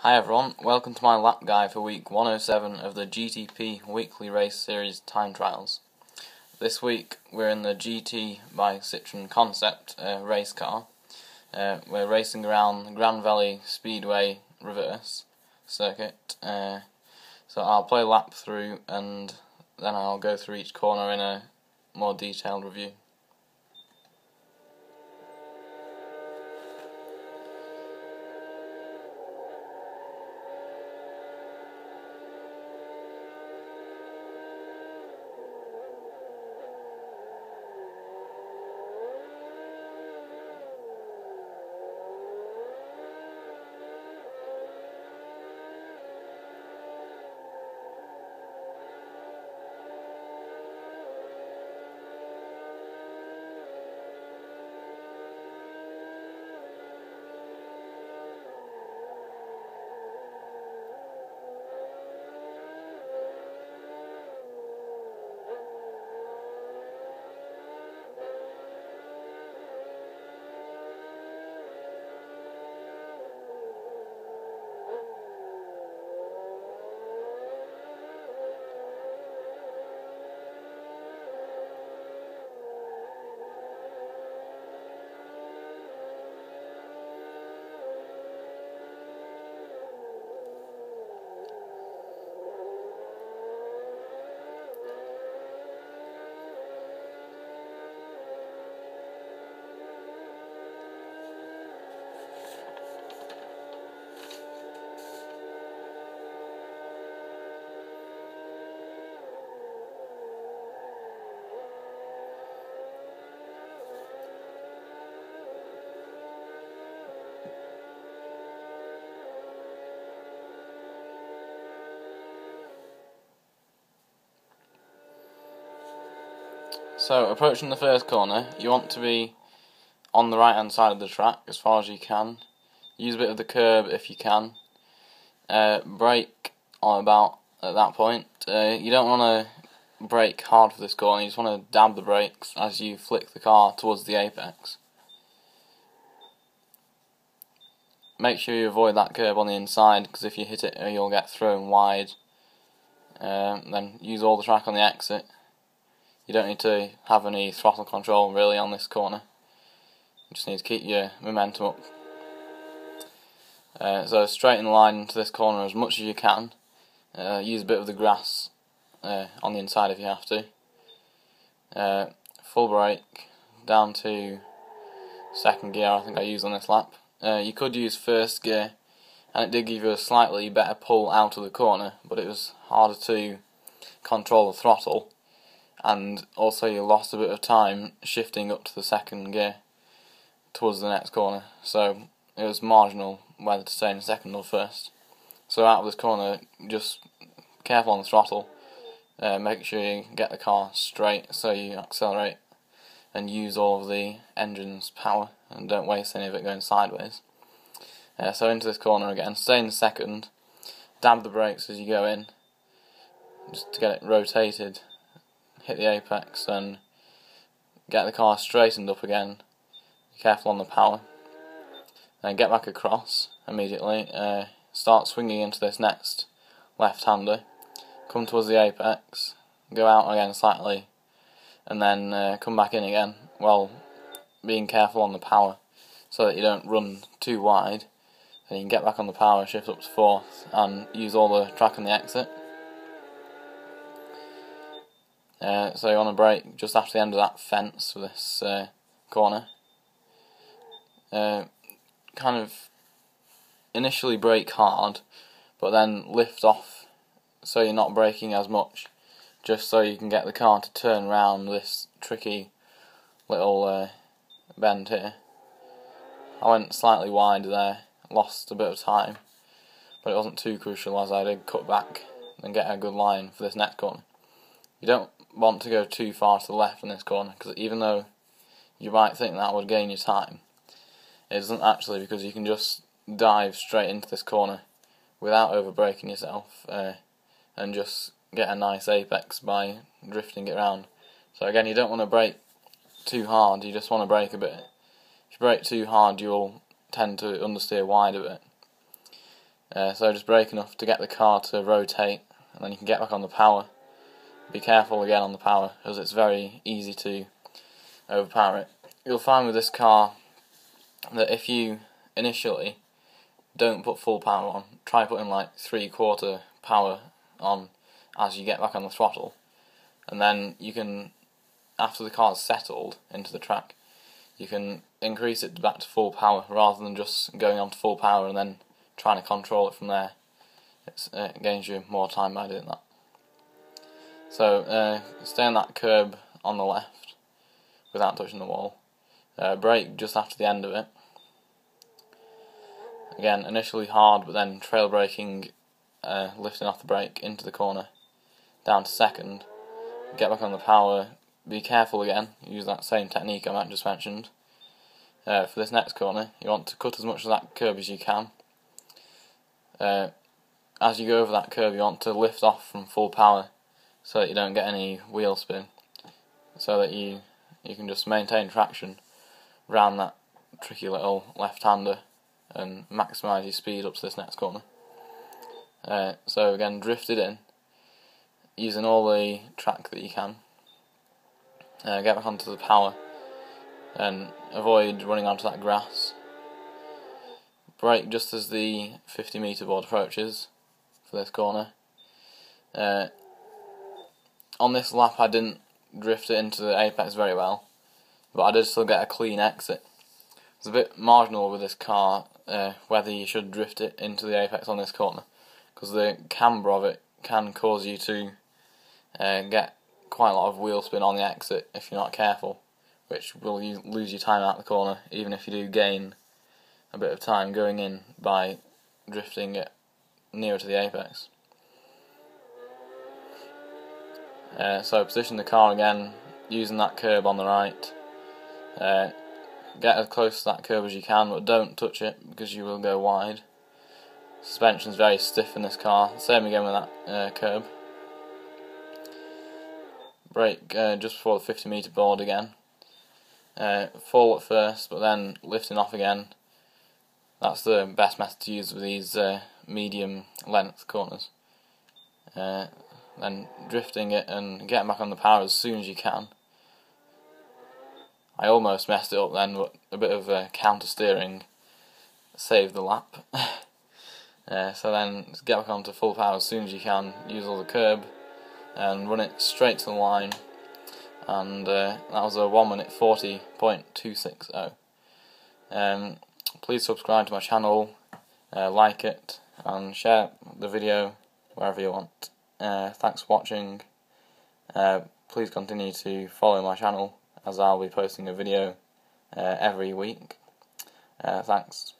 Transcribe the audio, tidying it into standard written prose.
Hi everyone, welcome to my lap guide for week 107 of the GTP weekly race series time trials. This week we're in the GT by Citroen concept race car. We're racing around the Grand Valley Speedway reverse circuit. So I'll play a lap through and then I'll go through each corner in a more detailed review. So, approaching the first corner, you want to be on the right hand side of the track as far as you can. Use a bit of the curb if you can. Brake on about at that point. You don't want to brake hard for this corner, you just want to dab the brakes as you flick the car towards the apex. Make sure you avoid that curb on the inside, because if you hit it you'll get thrown wide. Then use all the track on the exit. You don't need to have any throttle control really on this corner. You just need to keep your momentum up. So straighten the line into this corner as much as you can. Use a bit of the grass on the inside if you have to. Full brake down to second gear, I think I used on this lap. You could use first gear, and it did give you a slightly better pull out of the corner, but it was harder to control the throttle. And also you lost a bit of time shifting up to the second gear towards the next corner, so it was marginal whether to stay in second or first. So out of this corner, just careful on the throttle, make sure you get the car straight so you accelerate and use all of the engine's power and don't waste any of it going sideways. So into this corner again, stay in second, dab the brakes as you go in just to get it rotated. Hit the apex and get the car straightened up again. Be careful on the power. Then get back across immediately. Start swinging into this next left-hander. Come towards the apex. Go out again slightly. And then come back in again. While being careful on the power so that you don't run too wide. Then you can get back on the power, shift up to fourth, and use all the track on the exit. So you want to brake just after the end of that fence for this corner. Kind of initially brake hard, but then lift off so you're not braking as much, just so you can get the car to turn round this tricky little bend here. I went slightly wide there, lost a bit of time, but it wasn't too crucial as I did cut back and get a good line for this next corner. You don't want to go too far to the left in this corner, because even though you might think that would gain you time, it doesn't actually, because you can just dive straight into this corner without over braking yourself and just get a nice apex by drifting it around. So again, you don't want to brake too hard, you just want to brake a bit. If you brake too hard, you'll tend to understeer wide a bit. So just brake enough to get the car to rotate, and then you can get back on the power. Be careful again on the power, as it's very easy to overpower it. You'll find with this car that if you initially don't put full power on, try putting like 3/4 power on as you get back on the throttle, and then you can, after the car's settled into the track, you can increase it back to full power rather than just going on to full power and then trying to control it from there. It gains you more time by doing that. So stay on that curb on the left without touching the wall. Brake just after the end of it. Again, initially hard, but then trail braking, lifting off the brake into the corner, down to second. Get back on the power. Be careful again. Use that same technique I just mentioned. For this next corner, you want to cut as much of that curb as you can. As you go over that curve, you want to lift off from full power so that you don't get any wheel spin, so that you can just maintain traction around that tricky little left-hander and maximise your speed up to this next corner. So again, drift it in, using all the track that you can. Get back onto the power and avoid running onto that grass. Brake just as the 50-metre board approaches for this corner. On this lap I didn't drift it into the apex very well, but I did still get a clean exit. It's a bit marginal with this car whether you should drift it into the apex on this corner, because the camber of it can cause you to get quite a lot of wheel spin on the exit if you're not careful, which will lose your time out the corner, even if you do gain a bit of time going in by drifting it nearer to the apex. So position the car again using that curb on the right. Get as close to that curb as you can, but don't touch it because you will go wide. Suspension's very stiff in this car. Same again with that curb. Brake just before the 50-metre board again. Fall at first, but then lifting off again. That's the best method to use with these medium length corners. Then drifting it and getting back on the power as soon as you can. I almost messed it up then, but a bit of counter steering saved the lap. So then get back onto full power as soon as you can, use all the curb and run it straight to the line, and that was a 1 minute 40.260. Please subscribe to my channel, like it and share the video wherever you want. Thanks for watching. Please continue to follow my channel, as I'll be posting a video every week. Thanks.